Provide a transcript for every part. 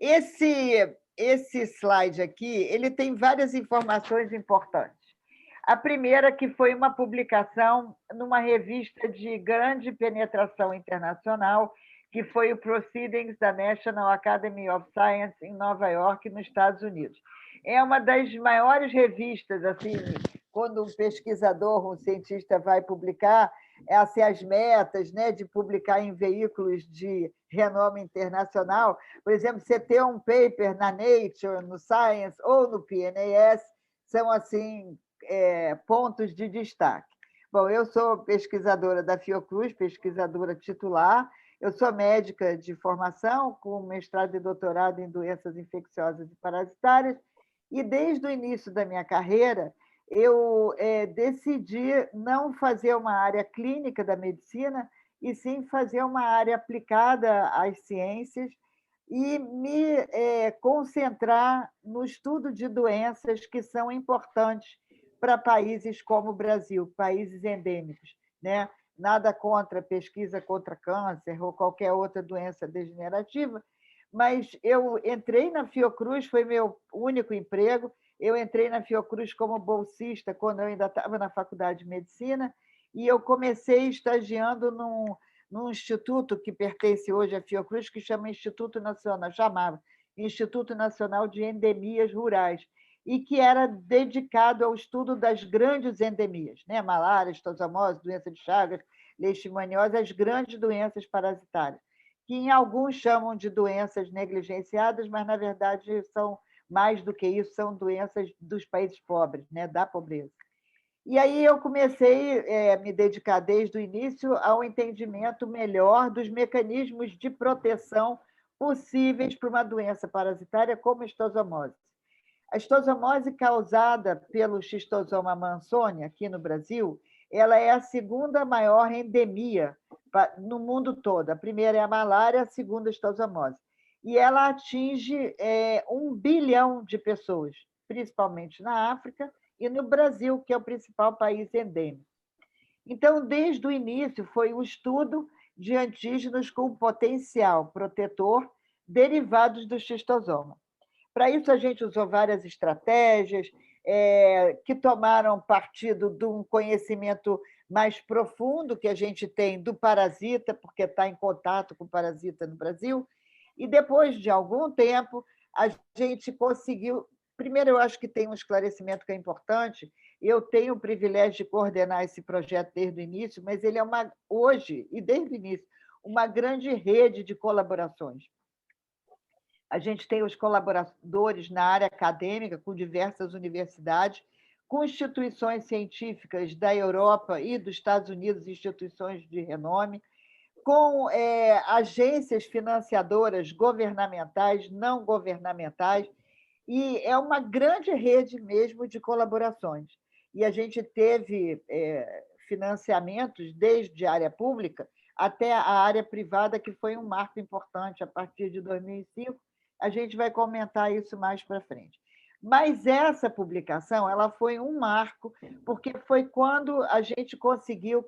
Esse slide aqui, ele tem várias informações importantes. A primeira que foi uma publicação numa revista de grande penetração internacional, que foi o Proceedings da National Academy of Science em Nova York, nos Estados Unidos. É uma das maiores revistas, assim, quando um pesquisador, um cientista vai publicar, assim, as metas, né, de publicar em veículos de renome internacional. Por exemplo, você ter um paper na Nature, no Science ou no PNAS, são assim pontos de destaque. Bom, eu sou pesquisadora da Fiocruz, pesquisadora titular. Eu sou médica de formação, com mestrado e doutorado em doenças infecciosas e parasitárias, e desde o início da minha carreira, eu decidi não fazer uma área clínica da medicina, e sim fazer uma área aplicada às ciências e me concentrar no estudo de doenças que são importantes para países como o Brasil, países endêmicos, né? Nada contra pesquisa contra câncer ou qualquer outra doença degenerativa, mas eu entrei na Fiocruz, foi meu único emprego. Eu entrei na Fiocruz como bolsista quando eu ainda estava na faculdade de medicina, e eu comecei estagiando num instituto que pertence hoje à Fiocruz, que chamava Instituto Nacional de Endemias Rurais, e que era dedicado ao estudo das grandes endemias, né? Malária, estosamose, doença de Chagas, leishmaniose, as grandes doenças parasitárias, que em alguns chamam de doenças negligenciadas, mas, na verdade, são mais do que isso, são doenças dos países pobres, né? Da pobreza. E aí eu comecei a me dedicar desde o início ao entendimento melhor dos mecanismos de proteção possíveis para uma doença parasitária como a estosomose. A estosomose causada pelo Schistosoma mannsoni, aqui no Brasil, ela é a segunda maior endemia no mundo todo. A primeira é a malária, a segunda a estosomose. E ela atinge 1 bilhão de pessoas, principalmente na África e no Brasil, que é o principal país endêmico. Então, desde o início, foi o estudo de antígenos com potencial protetor derivados do xistosoma. Para isso, a gente usou várias estratégias que tomaram partido de um conhecimento mais profundo que a gente tem do parasita, porque está em contato com o parasita no Brasil, e depois de algum tempo, a gente conseguiu. Primeiro, eu acho que tem um esclarecimento que é importante. Eu tenho o privilégio de coordenar esse projeto desde o início, mas ele é hoje, e desde o início, uma grande rede de colaborações. A gente tem os colaboradores na área acadêmica, com diversas universidades, com instituições científicas da Europa e dos Estados Unidos, instituições de renome, com agências financiadoras governamentais, não governamentais, e é uma grande rede mesmo de colaborações. E a gente teve financiamentos desde a área pública até a área privada, que foi um marco importante a partir de 2005. A gente vai comentar isso mais para frente. Mas essa publicação ela foi um marco, porque foi quando a gente conseguiu,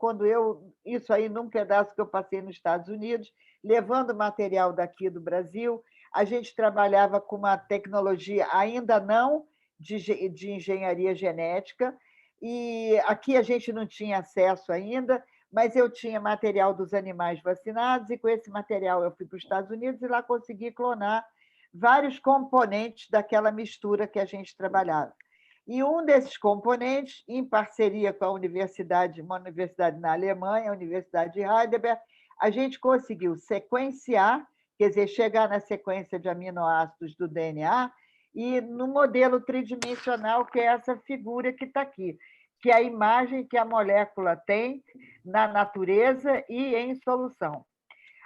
isso aí num pedaço que eu passei nos Estados Unidos, levando material daqui do Brasil. A gente trabalhava com uma tecnologia ainda não de engenharia genética, e aqui a gente não tinha acesso ainda, mas eu tinha material dos animais vacinados, e com esse material eu fui para os Estados Unidos e lá consegui clonar vários componentes daquela mistura que a gente trabalhava. E um desses componentes, em parceria com uma universidade na Alemanha, a Universidade de Heidelberg, a gente conseguiu sequenciar, quer dizer, chegar na sequência de aminoácidos do DNA, e no modelo tridimensional, que é essa figura que está aqui, que é a imagem que a molécula tem na natureza e em solução.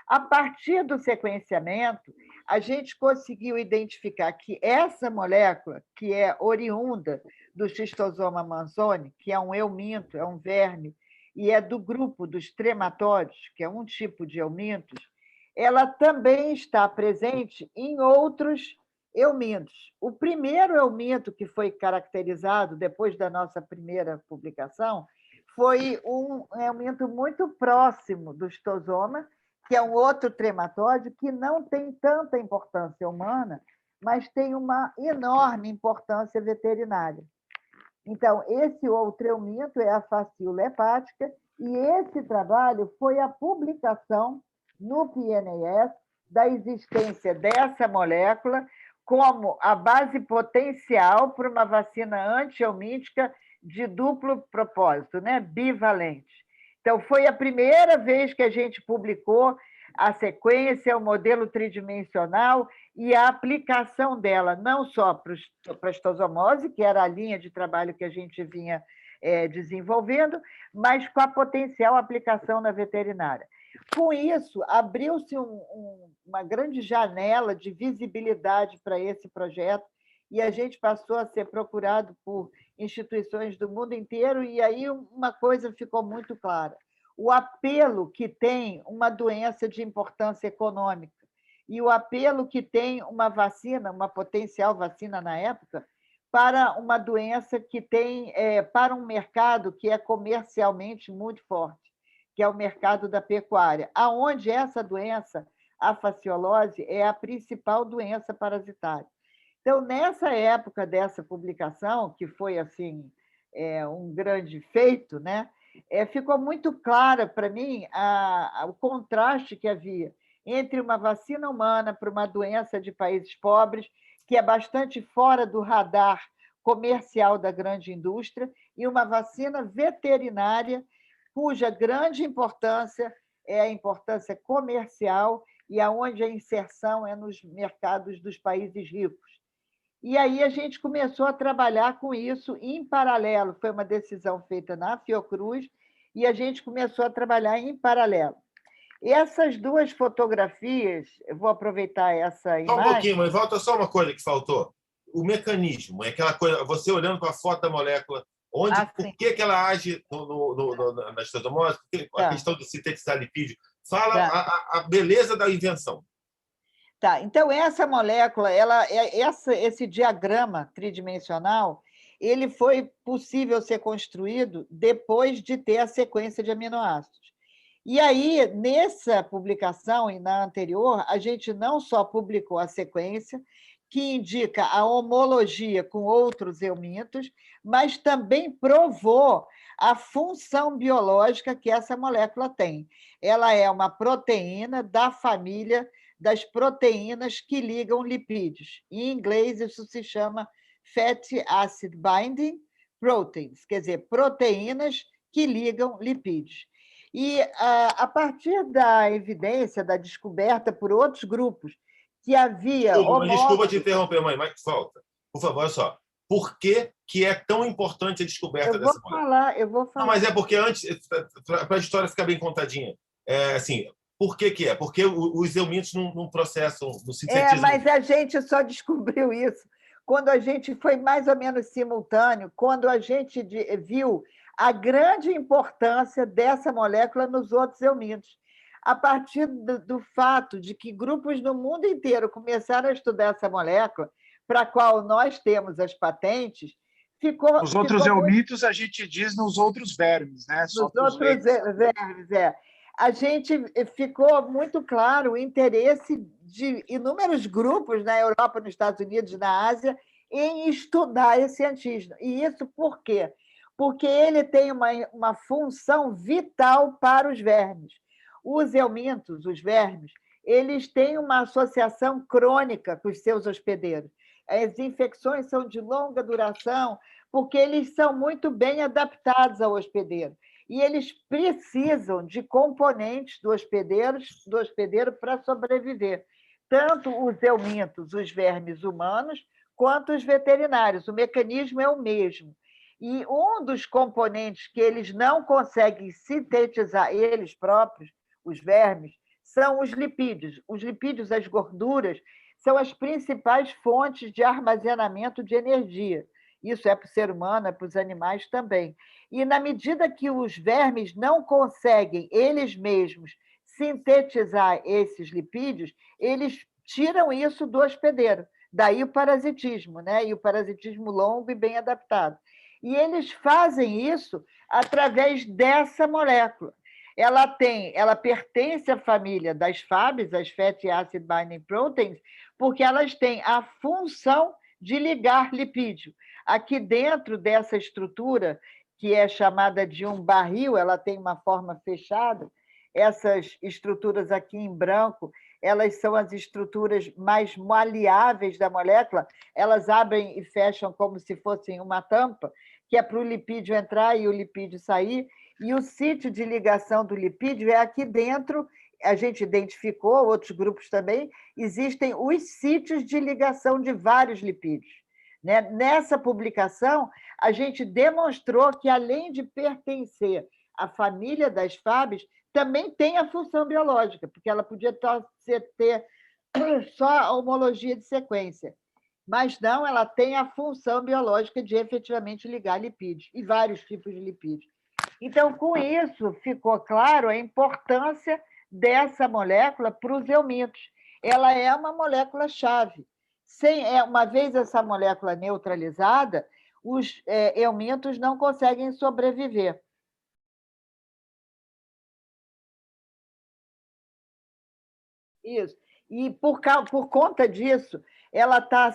A partir do sequenciamento, a gente conseguiu identificar que essa molécula, que é oriunda do Schistosoma mannsoni, que é um euminto, é um verme, e é do grupo dos trematóides, que é um tipo de eumintos, ela também está presente em outros eumintos. O primeiro euminto que foi caracterizado depois da nossa primeira publicação foi um euminto muito próximo do xistosoma, que é um outro trematóide que não tem tanta importância humana, mas tem uma enorme importância veterinária. Então, esse outro euminto é a facíola hepática, e esse trabalho foi a publicação no PNAS da existência dessa molécula como a base potencial para uma vacina anti-eumítica de duplo propósito, né? Bivalente. Então, foi a primeira vez que a gente publicou a sequência, o modelo tridimensional e a aplicação dela, não só para a estosomose, que era a linha de trabalho que a gente vinha desenvolvendo, mas com a potencial aplicação na veterinária. Com isso, abriu-se uma grande janela de visibilidade para esse projeto e a gente passou a ser procurado por instituições do mundo inteiro, e aí uma coisa ficou muito clara: o apelo que tem uma doença de importância econômica e o apelo que tem uma vacina, uma potencial vacina na época, para uma doença que tem, para um mercado que é comercialmente muito forte, que é o mercado da pecuária, aonde essa doença, a fasciolose, é a principal doença parasitária. Então, nessa época dessa publicação, que foi assim um grande feito, né? Ficou muito clara para mim o contraste que havia entre uma vacina humana para uma doença de países pobres, que é bastante fora do radar comercial da grande indústria, e uma vacina veterinária, cuja grande importância é a importância comercial e aonde a inserção é nos mercados dos países ricos. E aí a gente começou a trabalhar com isso em paralelo. Foi uma decisão feita na Fiocruz e a gente começou a trabalhar em paralelo. Essas duas fotografias, eu vou aproveitar essa imagem. Só um pouquinho, mas volta só uma coisa que faltou. O mecanismo, é aquela coisa, você olhando para a foto da molécula, por que ela age na estosomose, a questão de sintetizar lipídio. Fala a beleza da invenção. Tá, então essa molécula, esse diagrama tridimensional, ele foi possível ser construído depois de ter a sequência de aminoácidos. E aí, nessa publicação e na anterior, a gente não só publicou a sequência, que indica a homologia com outros eumintos, mas também provou a função biológica que essa molécula tem. Ela é uma proteína da família das proteínas que ligam lipídios. Em inglês, isso se chama Fatty Acid Binding Proteins, quer dizer, proteínas que ligam lipídios. E, a partir da evidência, da descoberta por outros grupos, que havia... Desculpa te interromper, mãe, mas falta. Por favor, olha só. Por que é tão importante a descoberta dessa molécula? Eu vou falar. Não, mas é porque antes, para a história ficar bem contadinha, assim, por que é? Porque os eumintos não processam, não sintetizam. Mas a gente só descobriu isso quando a gente foi mais ou menos simultâneo, quando a gente viu a grande importância dessa molécula nos outros eumintos. A partir do fato de que grupos no mundo inteiro começaram a estudar essa molécula, para a qual nós temos as patentes, Os outros eumintos, a gente diz nos outros vermes, né? Nos outros vermes, A gente ficou muito claro o interesse de inúmeros grupos na Europa, nos Estados Unidos, na Ásia, em estudar esse antígeno. E isso por quê? Porque ele tem uma função vital para os vermes. Os eumintos, os vermes, eles têm uma associação crônica com os seus hospedeiros. As infecções são de longa duração, porque eles são muito bem adaptados ao hospedeiro. E eles precisam de componentes do hospedeiro para sobreviver. Tanto os eumintos, os vermes humanos, quanto os veterinários. O mecanismo é o mesmo. E um dos componentes que eles não conseguem sintetizar eles próprios, os vermes, são os lipídios. Os lipídios, as gorduras, são as principais fontes de armazenamento de energia. Isso é para o ser humano, é para os animais também. E, na medida que os vermes não conseguem, eles mesmos, sintetizar esses lipídios, eles tiram isso do hospedeiro. Daí o parasitismo, né? E o parasitismo longo e bem adaptado. E eles fazem isso através dessa molécula. ela pertence à família das FABs, as Fatty Acid Binding Proteins, porque elas têm a função de ligar lipídio. Aqui dentro dessa estrutura, que é chamada de um barril, ela tem uma forma fechada, essas estruturas aqui em branco, elas são as estruturas mais maleáveis da molécula, elas abrem e fecham como se fossem uma tampa, que é para o lipídio entrar e o lipídio sair, e o sítio de ligação do lipídio é aqui dentro, a gente identificou, outros grupos também, existem os sítios de ligação de vários lipídios. Né? Nessa publicação, a gente demonstrou que, além de pertencer à família das FABs, também tem a função biológica, porque ela podia ter só a homologia de sequência, mas não, ela tem a função biológica de efetivamente ligar lipídios, e vários tipos de lipídios. Então, com isso, ficou claro a importância dessa molécula para os eumintos. Ela é uma molécula-chave. Uma vez essa molécula neutralizada, os eumintos não conseguem sobreviver. Isso. E, por conta disso, ela está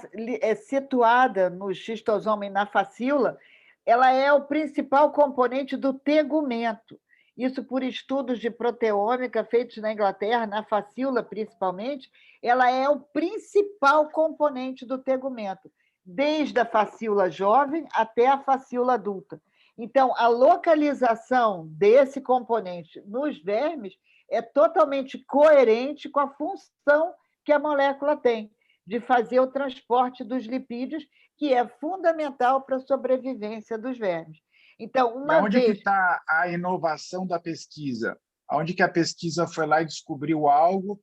situada no xistosoma e na facíola, ela é o principal componente do tegumento. Isso por estudos de proteômica feitos na Inglaterra, na facíola principalmente, ela é o principal componente do tegumento, desde a facíola jovem até a facíola adulta. Então, a localização desse componente nos vermes é totalmente coerente com a função que a molécula tem, de fazer o transporte dos lipídios, que é fundamental para a sobrevivência dos vermes. Então, e onde que está a inovação da pesquisa? Onde que a pesquisa foi lá e descobriu algo?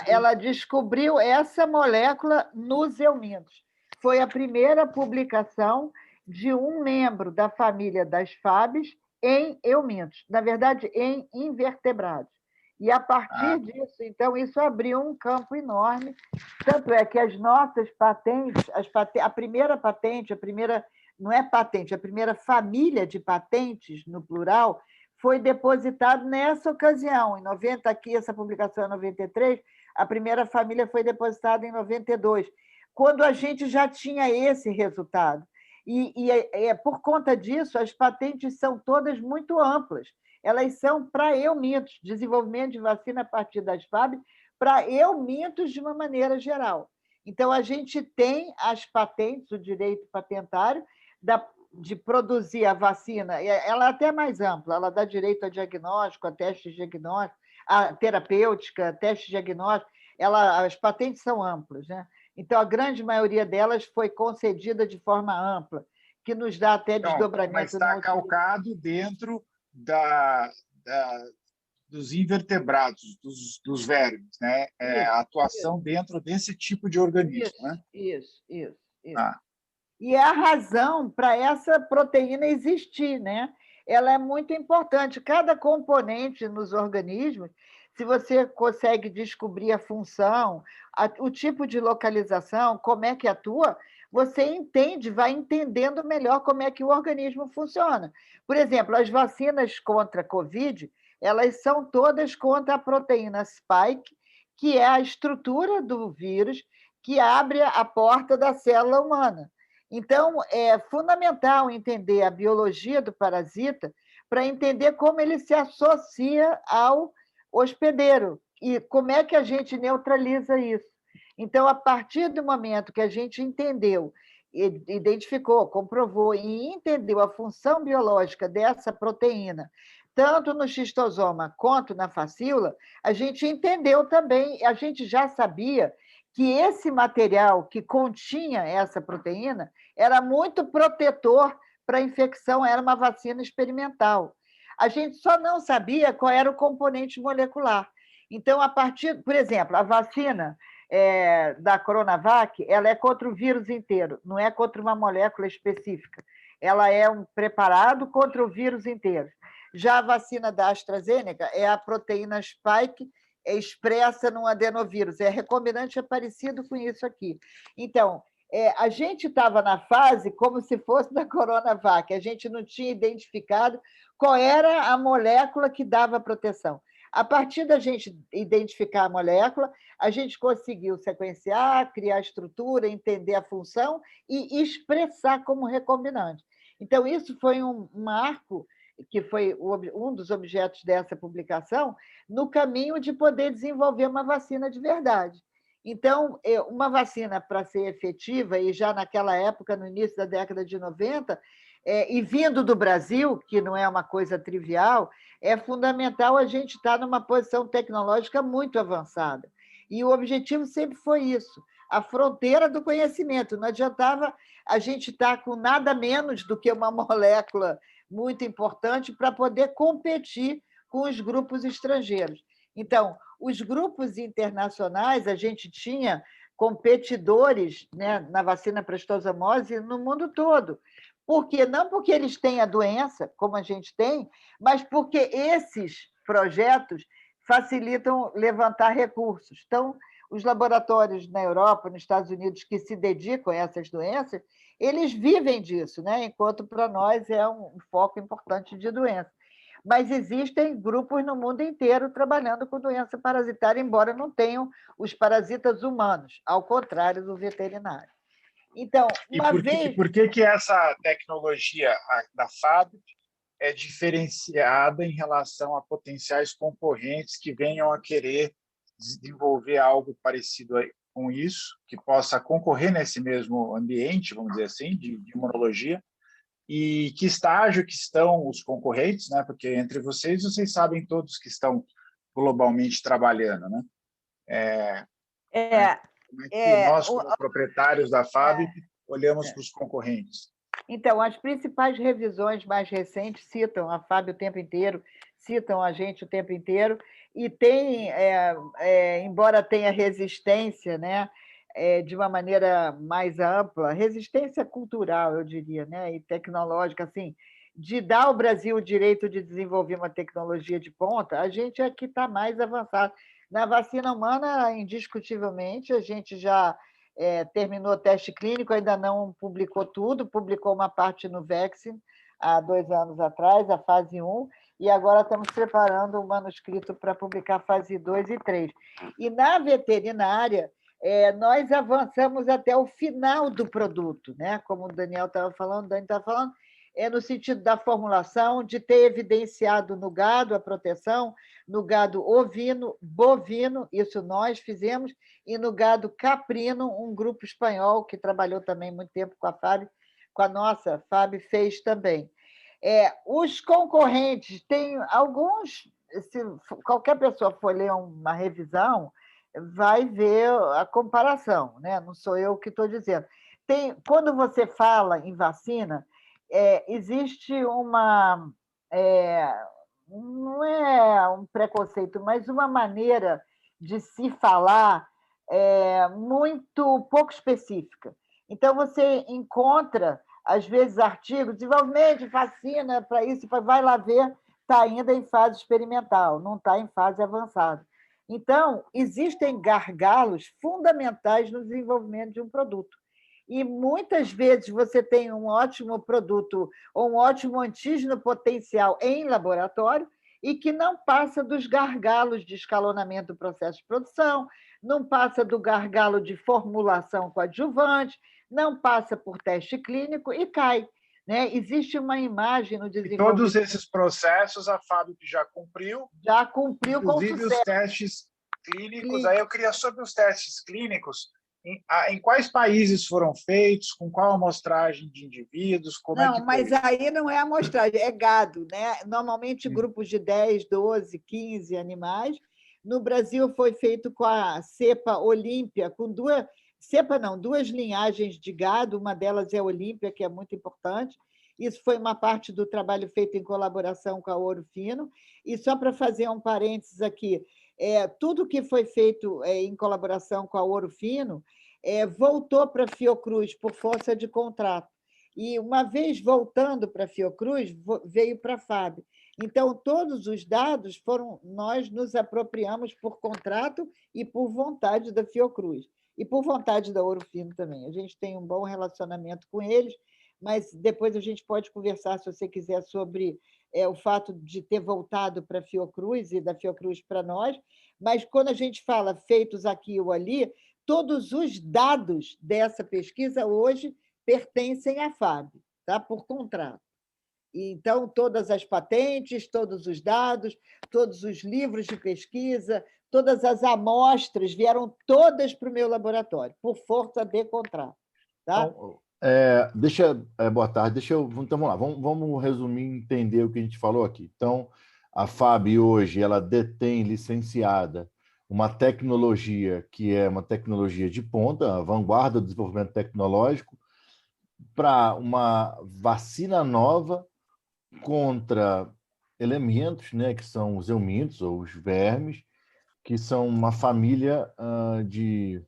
Ela descobriu essa molécula nos eumintos. Foi a primeira publicação de um membro da família das FABs em eumintos, na verdade, em invertebrados. E, a partir disso, então, isso abriu um campo enorme. Tanto é que as nossas patentes, a primeira patente, não é patente, a primeira família de patentes, no plural, foi depositada nessa ocasião, em 90, aqui essa publicação é 93, a primeira família foi depositada em 92, quando a gente já tinha esse resultado. Por conta disso, as patentes são todas muito amplas. Elas são para eumintos, desenvolvimento de vacina a partir das FAB, para eumintos de uma maneira geral. Então, a gente tem as patentes, o direito patentário, de produzir a vacina, ela é até mais ampla, ela dá direito a diagnóstico, a teste de diagnóstico, a terapêutica, teste diagnóstico, as patentes são amplas, né? Então, a grande maioria delas foi concedida de forma ampla, que nos dá até desdobramento. Mas está calcado dentro dos invertebrados, dos vermes, né? A atuação dentro desse tipo de organismo. Isso. E é a razão para essa proteína existir, né? Ela é muito importante. Cada componente nos organismos, se você consegue descobrir a função, o tipo de localização, como é que atua, você entende, vai entendendo melhor como é que o organismo funciona. Por exemplo, as vacinas contra a Covid, elas são todas contra a proteína spike, que é a estrutura do vírus que abre a porta da célula humana. Então, é fundamental entender a biologia do parasita para entender como ele se associa ao hospedeiro e como é que a gente neutraliza isso. Então, a partir do momento que a gente entendeu, identificou, comprovou e entendeu a função biológica dessa proteína, tanto no xistosoma quanto na facíola, a gente entendeu também, a gente já sabia que esse material que continha essa proteína era muito protetor para a infecção, era uma vacina experimental. A gente só não sabia qual era o componente molecular. Então, por exemplo, a vacina da Coronavac, ela é contra o vírus inteiro, não é contra uma molécula específica. Ela é um preparado contra o vírus inteiro. Já a vacina da AstraZeneca é a proteína spike expressa num adenovírus. Recombinante é parecido com isso aqui. Então, a gente estava na fase como se fosse da Coronavac, a gente não tinha identificado qual era a molécula que dava proteção. A partir da gente identificar a molécula, a gente conseguiu sequenciar, criar estrutura, entender a função e expressar como recombinante. Então, isso foi um marco, que foi um dos objetos dessa publicação, no caminho de poder desenvolver uma vacina de verdade. Então, uma vacina, para ser efetiva, e já naquela época, no início da década de 90, e vindo do Brasil, que não é uma coisa trivial, é fundamental a gente estar numa posição tecnológica muito avançada. E o objetivo sempre foi isso, a fronteira do conhecimento. Não adiantava a gente estar com nada menos do que uma molécula muito importante para poder competir com os grupos estrangeiros. Então, os grupos internacionais, a gente tinha competidores, né, na vacina para estojamose no mundo todo. Por quê? Não porque eles têm a doença, como a gente tem, mas porque esses projetos facilitam levantar recursos. Então, os laboratórios na Europa, nos Estados Unidos, que se dedicam a essas doenças, eles vivem disso, né? Enquanto para nós é um foco importante de doença. Mas existem grupos no mundo inteiro trabalhando com doença parasitária, embora não tenham os parasitas humanos, ao contrário do veterinário. Então, por que essa tecnologia da FAB é diferenciada em relação a potenciais concorrentes que venham a querer desenvolver algo parecido com isso, que possa concorrer nesse mesmo ambiente, vamos dizer assim, de imunologia? E que estágio que estão os concorrentes, né? Porque entre vocês sabem todos que estão globalmente trabalhando, né? Como é que nós, como proprietários da FAB, olhamos para os concorrentes? Então, as principais revisões mais recentes citam a FAB o tempo inteiro, citam a gente o tempo inteiro, e tem, embora tenha resistência, né, de uma maneira mais ampla, resistência cultural, eu diria, né, e tecnológica, assim, de dar ao Brasil o direito de desenvolver uma tecnologia de ponta, a gente é que está mais avançado. Na vacina humana, indiscutivelmente, a gente já terminou o teste clínico, ainda não publicou tudo, publicou uma parte no Vaccine, há 2 anos atrás, a fase 1, e agora estamos preparando o manuscrito para publicar a fase 2 e 3. E na veterinária, nós avançamos até o final do produto, né? Como o Daniel estava falando, o Dani estava falando, no sentido da formulação, de ter evidenciado no gado a proteção, no gado ovino, bovino, isso nós fizemos, e no gado caprino, um grupo espanhol que trabalhou também muito tempo com a FAB, com a nossa FAB, fez também. Os concorrentes, tem alguns, se qualquer pessoa for ler uma revisão, vai ver a comparação, né? Não sou eu que estou dizendo. Quando você fala em vacina, existe uma... não é um preconceito, mas uma maneira de se falar muito pouco específica. Então, você encontra, às vezes, artigos, desenvolvimento de vacina para isso, vai lá ver, está ainda em fase experimental, não está em fase avançada. Então, existem gargalos fundamentais no desenvolvimento de um produto. E muitas vezes você tem um ótimo produto ou um ótimo antígeno potencial em laboratório e que não passa dos gargalos de escalonamento do processo de produção, não passa do gargalo de formulação coadjuvante, não passa por teste clínico e cai. Né? Existe uma imagem no desenvolvimento... E todos esses processos a FAB já cumpriu. Já cumpriu com sucesso. Inclusive os testes clínicos. Aí eu queria, sobre os testes clínicos, em quais países foram feitos, com qual amostragem de indivíduos, Não, mas aí não é amostragem, é gado, né? Normalmente grupos de 10, 12, 15 animais. No Brasil foi feito com a cepa Olímpia, com duas linhagens de gado, uma delas é Olímpia, que é muito importante. Isso foi uma parte do trabalho feito em colaboração com a Ouro Fino. E só para fazer um parênteses aqui, tudo que foi feito em colaboração com a Ouro Fino voltou para a Fiocruz por força de contrato. E, uma vez voltando para a Fiocruz, veio para a FAB. Então, todos os dados nós nos apropriamos por contrato e por vontade da Fiocruz. E por vontade da Ouro Fino também. A gente tem um bom relacionamento com eles, mas depois a gente pode conversar, se você quiser, sobre o fato de ter voltado para a Fiocruz e da Fiocruz para nós, mas quando a gente fala feitos aqui ou ali, todos os dados dessa pesquisa hoje pertencem à FAB, tá? Por contrato. Então, todas as patentes, todos os dados, todos os livros de pesquisa, todas as amostras vieram todas para o meu laboratório, por força de contrato. Tá? Então, boa tarde. Então, vamos lá, vamos resumir e entender o que a gente falou aqui. Então, a FAB hoje ela detém licenciada uma tecnologia que é uma tecnologia de ponta, a vanguarda do desenvolvimento tecnológico, para uma vacina nova contra elementos, né, que são os eumintos ou os vermes, que são uma família de...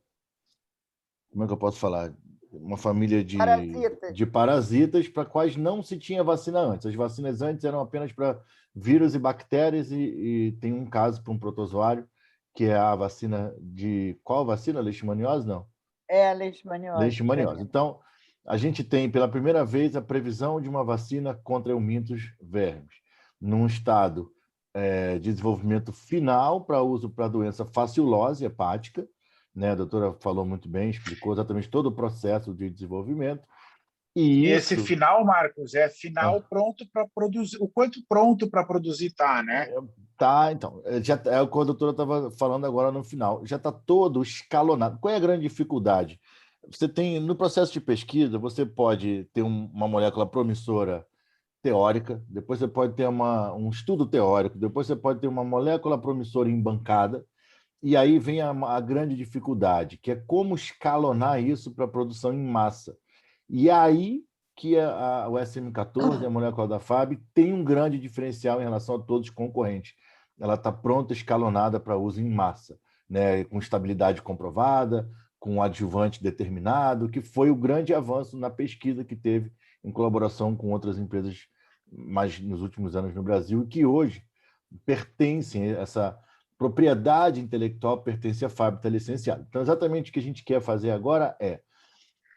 Como é que eu posso falar? Uma família de parasitas para quais não se tinha vacina antes. As vacinas antes eram apenas para vírus e bactérias e tem um caso para um protozoário, que é a vacina de... Qual vacina? Leishmaniose, não? Leishmaniose. Leishmaniose. Então, a gente tem, pela primeira vez, a previsão de uma vacina contra eumintos vermes, num estado de desenvolvimento final para uso para a doença fasciolose hepática, né? A doutora falou muito bem, explicou exatamente todo o processo de desenvolvimento. E esse final, Marcos, é final pronto para produzir. O quanto pronto para produzir está, né? Tá, então. Já é o que a doutora estava falando agora no final. Já está todo escalonado. Qual é a grande dificuldade? Você tem, no processo de pesquisa, você pode ter uma molécula promissora teórica, depois você pode ter um estudo teórico, depois você pode ter uma molécula promissora embancada, e aí vem a grande dificuldade, que é como escalonar isso para a produção em massa. E aí que o SM14, a molécula da FAB, tem um grande diferencial em relação a todos os concorrentes. Ela está pronta, escalonada para uso em massa, né? Com estabilidade comprovada, com um adjuvante determinado, que foi o grande avanço na pesquisa que teve em colaboração com outras empresas mais nos últimos anos no Brasil, e que hoje pertencem, essa propriedade intelectual pertence à FAB, está licenciada. Então, exatamente o que a gente quer fazer agora é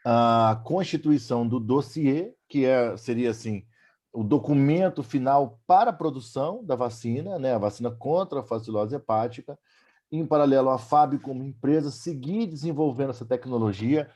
a constituição do dossiê, que seria assim, o documento final para a produção da vacina, né, a vacina contra a fasciolose hepática. Em paralelo, a FAB, como empresa, seguir desenvolvendo essa tecnologia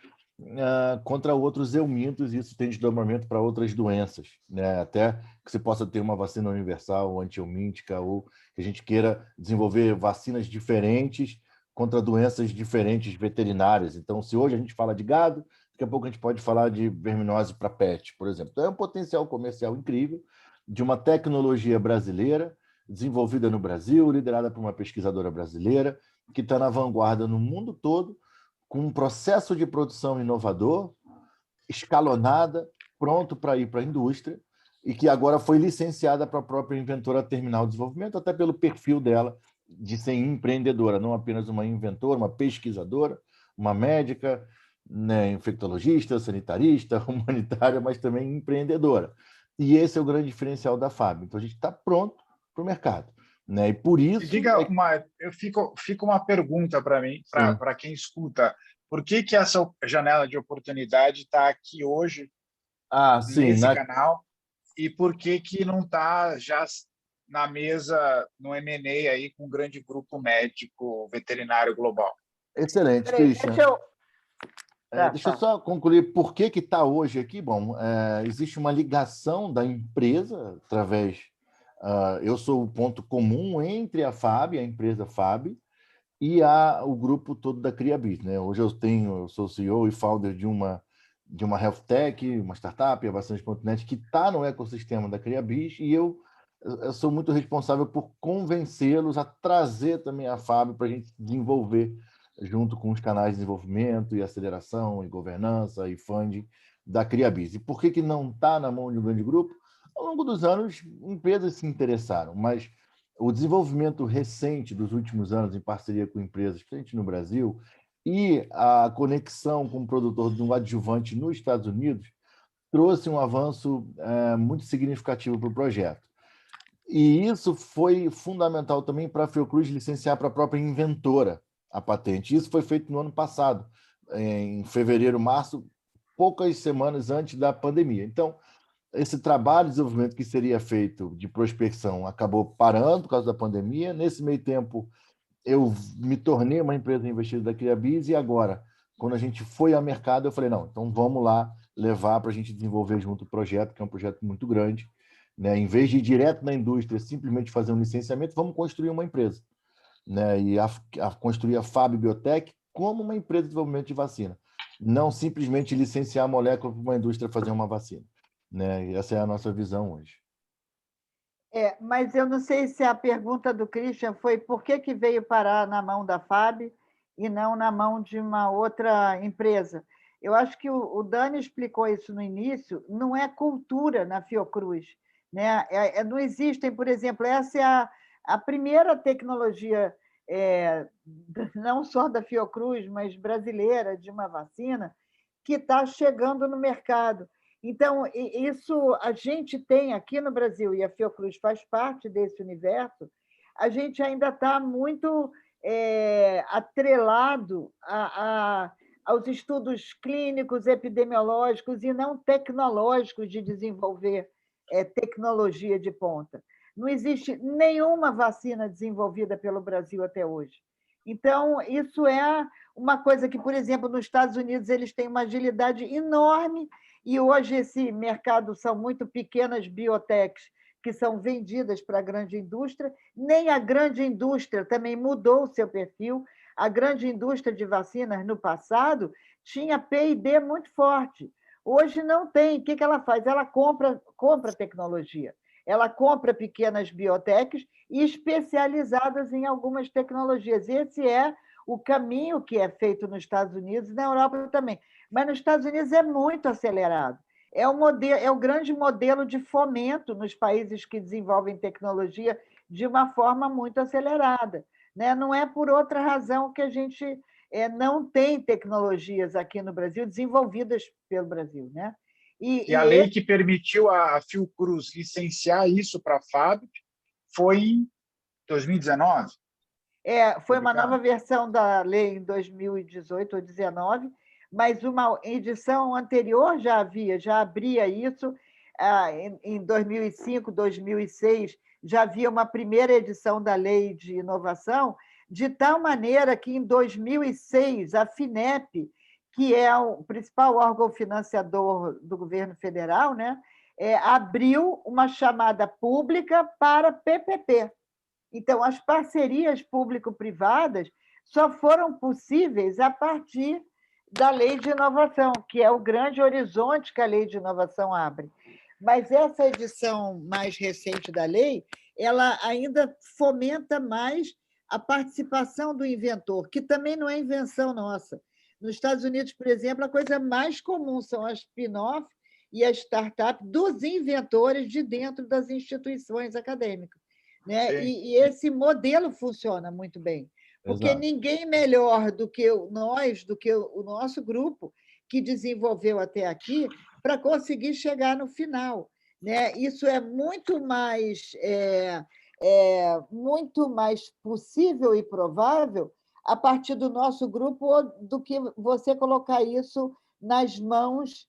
contra outros eumintos, e isso tem desdobramento para outras doenças, né? Até que você possa ter uma vacina universal, anti-eumíntica, ou que a gente queira desenvolver vacinas diferentes contra doenças diferentes veterinárias. Então, se hoje a gente fala de gado, daqui a pouco a gente pode falar de verminose para pet, por exemplo. Então, é um potencial comercial incrível de uma tecnologia brasileira, desenvolvida no Brasil, liderada por uma pesquisadora brasileira, que está na vanguarda no mundo todo, com um processo de produção inovador, escalonada, pronto para ir para a indústria, e que agora foi licenciada para a própria inventora terminar o desenvolvimento, até pelo perfil dela de ser empreendedora, não apenas uma inventora, uma pesquisadora, uma médica, né, infectologista, sanitarista, humanitária, mas também empreendedora. E esse é o grande diferencial da FAB. Então, a gente está pronto para o mercado. Né? E por isso... Fica uma pergunta para mim, para quem escuta. Por que essa janela de oportunidade está aqui hoje, nesse canal, e por que não está já na mesa, no M&A aí com um grande grupo médico veterinário global? Excelente, Christian. Deixa eu só concluir por que está hoje aqui. Bom, existe uma ligação da empresa através... eu sou o ponto comum entre a FAB, a empresa FAB, e o grupo todo da CriaBiz, né? Hoje eu sou CEO e founder de uma health tech, uma startup, a Vacinas.net, que está no ecossistema da CriaBiz, e eu sou muito responsável por convencê-los a trazer também a FAB para a gente desenvolver junto com os canais de desenvolvimento e aceleração e governança e funding da CriaBiz. E por que não está na mão de um grande grupo? Ao longo dos anos, empresas se interessaram, mas o desenvolvimento recente dos últimos anos, em parceria com empresas, principalmente no Brasil, e a conexão com o produtor de um adjuvante nos Estados Unidos, trouxe um avanço muito significativo para o projeto. E isso foi fundamental também para a Fiocruz licenciar para a própria inventora a patente. Isso foi feito no ano passado, em fevereiro, março, poucas semanas antes da pandemia. Então, esse trabalho de desenvolvimento que seria feito de prospecção acabou parando por causa da pandemia. Nesse meio tempo, eu me tornei uma empresa investida da Criabis e agora, quando a gente foi ao mercado, eu falei, não, então vamos lá levar para a gente desenvolver junto o projeto, que é um projeto muito grande. Né? Em vez de ir direto na indústria, simplesmente fazer um licenciamento, vamos construir uma empresa. Né? E construir a Fab Biotech como uma empresa de desenvolvimento de vacina. Não simplesmente licenciar a molécula para uma indústria fazer uma vacina. Né? Essa é a nossa visão hoje. Mas eu não sei se a pergunta do Christian foi por que veio parar na mão da Fab e não na mão de uma outra empresa. Eu acho que o Dani explicou isso no início, não é cultura na Fiocruz. Né? Não existem, por exemplo, essa é a primeira tecnologia, não só da Fiocruz, mas brasileira, de uma vacina, que está chegando no mercado. Então, isso a gente tem aqui no Brasil, e a Fiocruz faz parte desse universo, a gente ainda está muito atrelado aos estudos clínicos, epidemiológicos e não tecnológicos de desenvolver tecnologia de ponta. Não existe nenhuma vacina desenvolvida pelo Brasil até hoje. Então, isso é uma coisa que, por exemplo, nos Estados Unidos, eles têm uma agilidade enorme e hoje esse mercado são muito pequenas biotechs que são vendidas para a grande indústria. Nem a grande indústria também mudou o seu perfil. A grande indústria de vacinas, no passado, tinha P&D muito forte. Hoje não tem. O que ela faz? Ela compra tecnologia. Ela compra pequenas biotechs especializadas em algumas tecnologias. Esse é o caminho que é feito nos Estados Unidos e na Europa também. Mas nos Estados Unidos é muito acelerado. É o grande modelo de fomento nos países que desenvolvem tecnologia de uma forma muito acelerada. Né? Não é por outra razão que a gente não tem tecnologias aqui no Brasil desenvolvidas pelo Brasil. Né? E a lei que permitiu a Fiocruz licenciar isso para a Fab foi em 2019? Foi uma nova versão da lei em 2018 ou 2019, mas uma edição anterior já abria isso. Em 2005, 2006, já havia uma primeira edição da lei de inovação, de tal maneira que, em 2006, a FINEP, que é o principal órgão financiador do governo federal, né, abriu uma chamada pública para PPP. Então, as parcerias público-privadas só foram possíveis a partir da lei de inovação, que é o grande horizonte que a lei de inovação abre. Mas essa edição mais recente da lei, ela ainda fomenta mais a participação do inventor, que também não é invenção nossa. Nos Estados Unidos, por exemplo, a coisa mais comum são as spin-off e as startups dos inventores de dentro das instituições acadêmicas. Né? E esse modelo funciona muito bem, porque Exato. Ninguém melhor do que nós, do que o nosso grupo, que desenvolveu até aqui, para conseguir chegar no final. Né? Isso é muito mais possível e provável a partir do nosso grupo do que você colocar isso nas mãos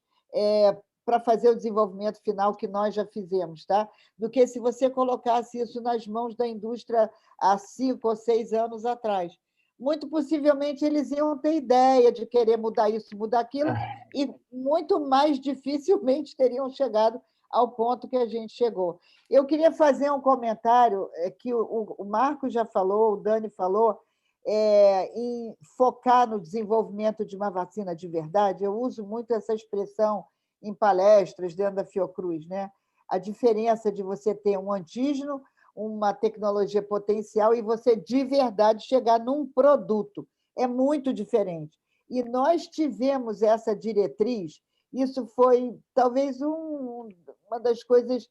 para fazer o desenvolvimento final que nós já fizemos, tá? Do que se você colocasse isso nas mãos da indústria há 5 ou 6 anos atrás. Muito possivelmente eles iam ter ideia de querer mudar isso, mudar aquilo, e muito mais dificilmente teriam chegado ao ponto que a gente chegou. Eu queria fazer um comentário que o Marco já falou, o Dani falou, em focar no desenvolvimento de uma vacina de verdade. Eu uso muito essa expressão em palestras dentro da Fiocruz, né? A diferença de você ter um antígeno, uma tecnologia potencial e você, de verdade, chegar num produto. É muito diferente. E nós tivemos essa diretriz, isso foi talvez uma das coisas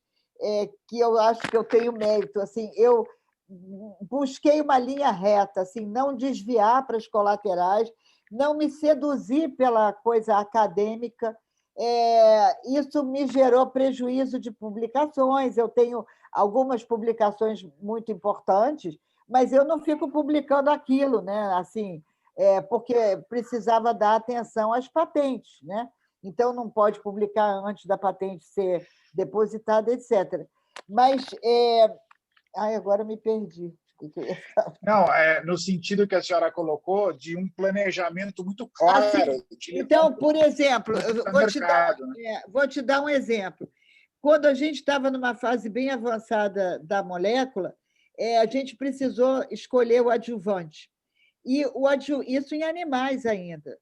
que eu acho que eu tenho mérito. Assim, eu busquei uma linha reta, assim, não desviar para as colaterais, não me seduzir pela coisa acadêmica. Isso me gerou prejuízo de publicações. Eu tenho algumas publicações muito importantes, mas eu não fico publicando aquilo, né? Assim, porque precisava dar atenção às patentes, né? então não pode publicar antes da patente ser depositada, etc. Mas, agora me perdi. Não, no sentido que a senhora colocou, de um planejamento muito claro. Então, por exemplo, vou te dar um exemplo. Quando a gente estava numa fase bem avançada da molécula, a gente precisou escolher o adjuvante. E isso em animais ainda.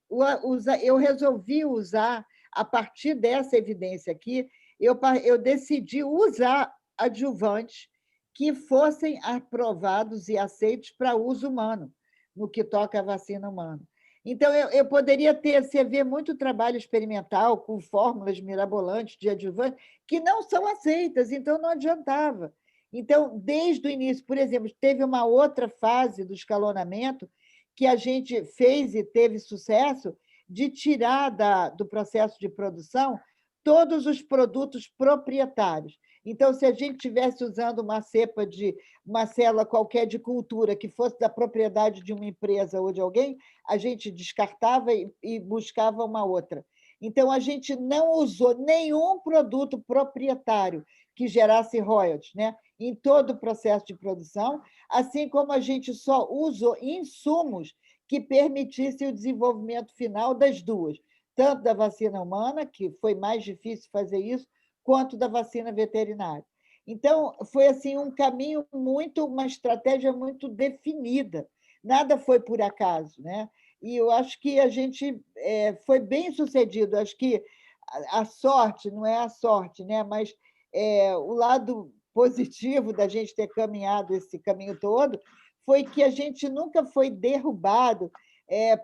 Eu resolvi usar, a partir dessa evidência aqui, eu decidi usar adjuvantes que fossem aprovados e aceitos para uso humano, no que toca à vacina humana. Então, eu poderia você vê muito trabalho experimental com fórmulas mirabolantes de adjuvante que não são aceitas, então não adiantava. Então, desde o início, por exemplo, teve uma outra fase do escalonamento que a gente fez e teve sucesso de tirar do processo de produção todos os produtos proprietários. Então, se a gente estivesse usando uma cepa uma célula qualquer de cultura que fosse da propriedade de uma empresa ou de alguém, a gente descartava e buscava uma outra. Então, a gente não usou nenhum produto proprietário que gerasse royalties, né, em todo o processo de produção, assim como a gente só usou insumos que permitissem o desenvolvimento final das duas, tanto da vacina humana, que foi mais difícil fazer isso, quanto da vacina veterinária. Então, foi assim um caminho uma estratégia muito definida. Nada foi por acaso, né? E eu acho que a gente foi bem sucedido. Acho que a sorte, não é a sorte, né? Mas o lado positivo da gente ter caminhado esse caminho todo foi que a gente nunca foi derrubado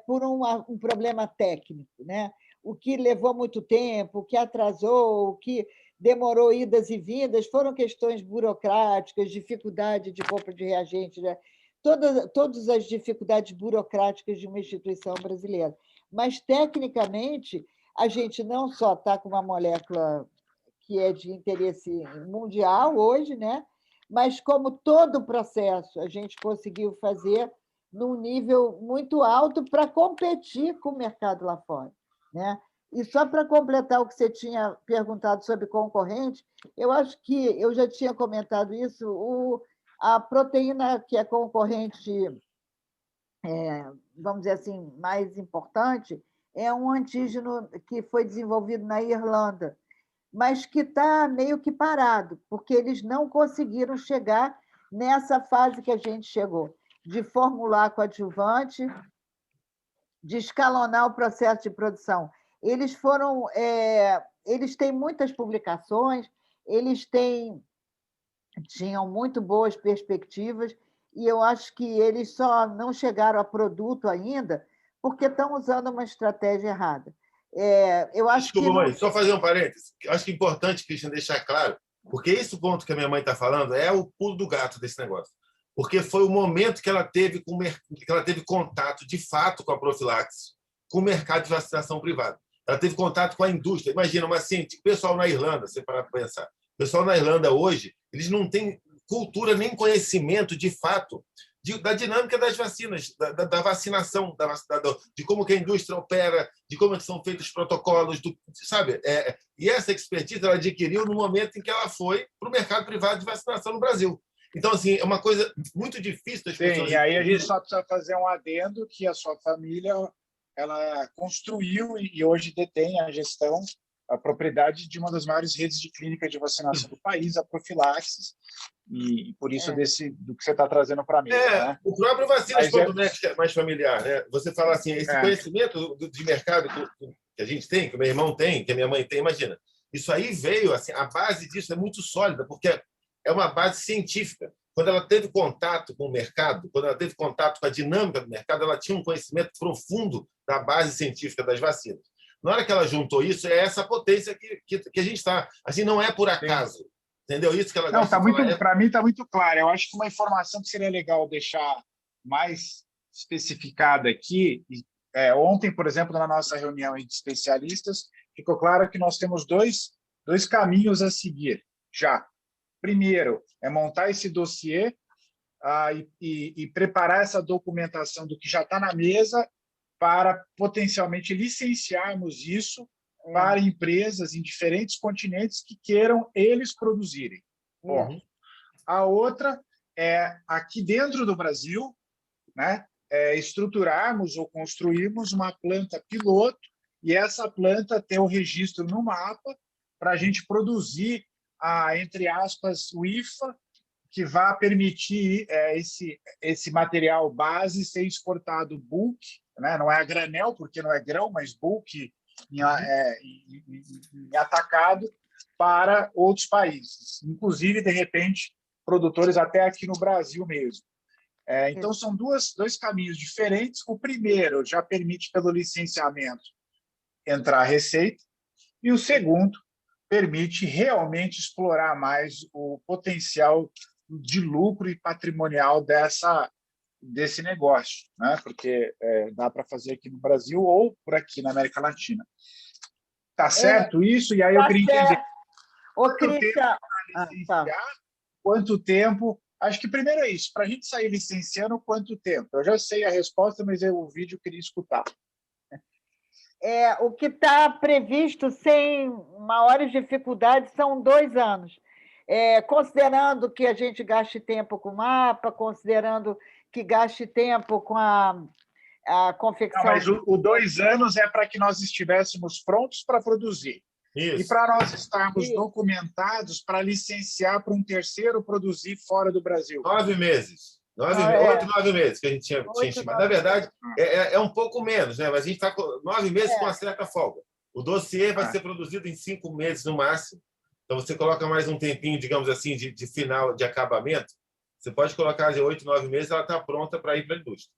por um problema técnico, né? O que levou muito tempo, o que atrasou, o que demorou idas e vindas, foram questões burocráticas, dificuldade de compra de reagentes, né? Todas as dificuldades burocráticas de uma instituição brasileira. Mas, tecnicamente, a gente não só está com uma molécula que é de interesse mundial hoje, né? Mas, como todo o processo a gente conseguiu fazer num nível muito alto para competir com o mercado lá fora, né? E só para completar o que você tinha perguntado sobre concorrente, eu acho que eu já tinha comentado isso, a proteína que é concorrente, vamos dizer assim, mais importante, é um antígeno que foi desenvolvido na Irlanda, mas que está meio que parado, porque eles não conseguiram chegar nessa fase que a gente chegou, de formular coadjuvante, de escalonar o processo de produção. Eles têm muitas publicações, tinham muito boas perspectivas, e eu acho que eles só não chegaram a produto ainda porque estão usando uma estratégia errada. Eu acho Desculpa, que mãe, só fazer um parênteses. Acho que é importante, Cristian, deixar claro, porque esse ponto que a minha mãe está falando é o pulo do gato desse negócio. Porque foi o momento que ela teve contato, de fato, com a profilaxe, com o mercado de vacinação privado. Ela teve contato com a indústria. Imagina, o pessoal na Irlanda, você parar para pensar, o pessoal na Irlanda hoje, eles não têm cultura nem conhecimento, de fato, da dinâmica das vacinas, da vacinação, de como que a indústria opera, de como são feitos os protocolos, sabe? E essa expertise ela adquiriu no momento em que ela foi para o mercado privado de vacinação no Brasil. Então, assim, é uma coisa muito difícil das pessoas. E aí a gente só precisa fazer um adendo que a sua família ela construiu e hoje detém a gestão, a propriedade de uma das maiores redes de clínica de vacinação do país, a Profilaxis, e por isso do que você está trazendo para mim. Né? O próprio Vacinas.net é mais familiar. Né? Você fala assim, esse conhecimento de mercado que a gente tem, que o meu irmão tem, que a minha mãe tem, imagina. Isso aí veio, assim, a base disso é muito sólida, porque é uma base científica. Quando ela teve contato com o mercado, quando ela teve contato com a dinâmica do mercado, ela tinha um conhecimento profundo da base científica das vacinas. Na hora que ela juntou isso, é essa potência que a gente está. Assim, não é por acaso. Sim. Entendeu? Isso que ela gosta de falar. Para mim está muito claro. Eu acho que uma informação que seria legal deixar mais especificada aqui. Ontem, por exemplo, na nossa reunião de especialistas, ficou claro que nós temos dois caminhos a seguir já. Primeiro, é montar esse dossiê e preparar essa documentação do que já está na mesa para potencialmente licenciarmos isso para empresas em diferentes continentes que queiram eles produzirem. Bom, a outra é aqui dentro do Brasil, né, estruturarmos ou construirmos uma planta piloto e essa planta ter o registro no mapa para a gente produzir entre aspas, o IFA, que vai permitir esse material base ser exportado bulk, né? Não é a granel, porque não é grão, mas bulk em atacado para outros países, inclusive, de repente, produtores até aqui no Brasil mesmo. Então, são dois caminhos diferentes. O primeiro já permite, pelo licenciamento, entrar a receita, e o segundo permite realmente explorar mais o potencial de lucro e patrimonial desse negócio, né? Porque dá para fazer aqui no Brasil ou por aqui na América Latina. Tá certo isso? E aí eu queria entender quanto tempo. Acho que primeiro é isso. Para a gente sair licenciando, quanto tempo? Eu já sei a resposta, mas o vídeo eu queria escutar. O que está previsto sem maiores dificuldades são 2 anos. Considerando que a gente gaste tempo com o mapa, considerando que gaste tempo com a confecção... Não, mas o 2 anos é para que nós estivéssemos prontos para produzir. Isso. E para nós estarmos documentados para licenciar para um terceiro produzir fora do Brasil. 9 meses. 8, 9 meses que a gente tinha estimado. Na verdade, é um pouco menos, né? Mas a gente está com 9 meses com uma certa folga. O dossiê vai ser produzido em 5 meses no máximo. Então, você coloca mais um tempinho, digamos assim, de final, de acabamento. Você pode colocar de 8, 9 meses, ela está pronta para ir para a indústria.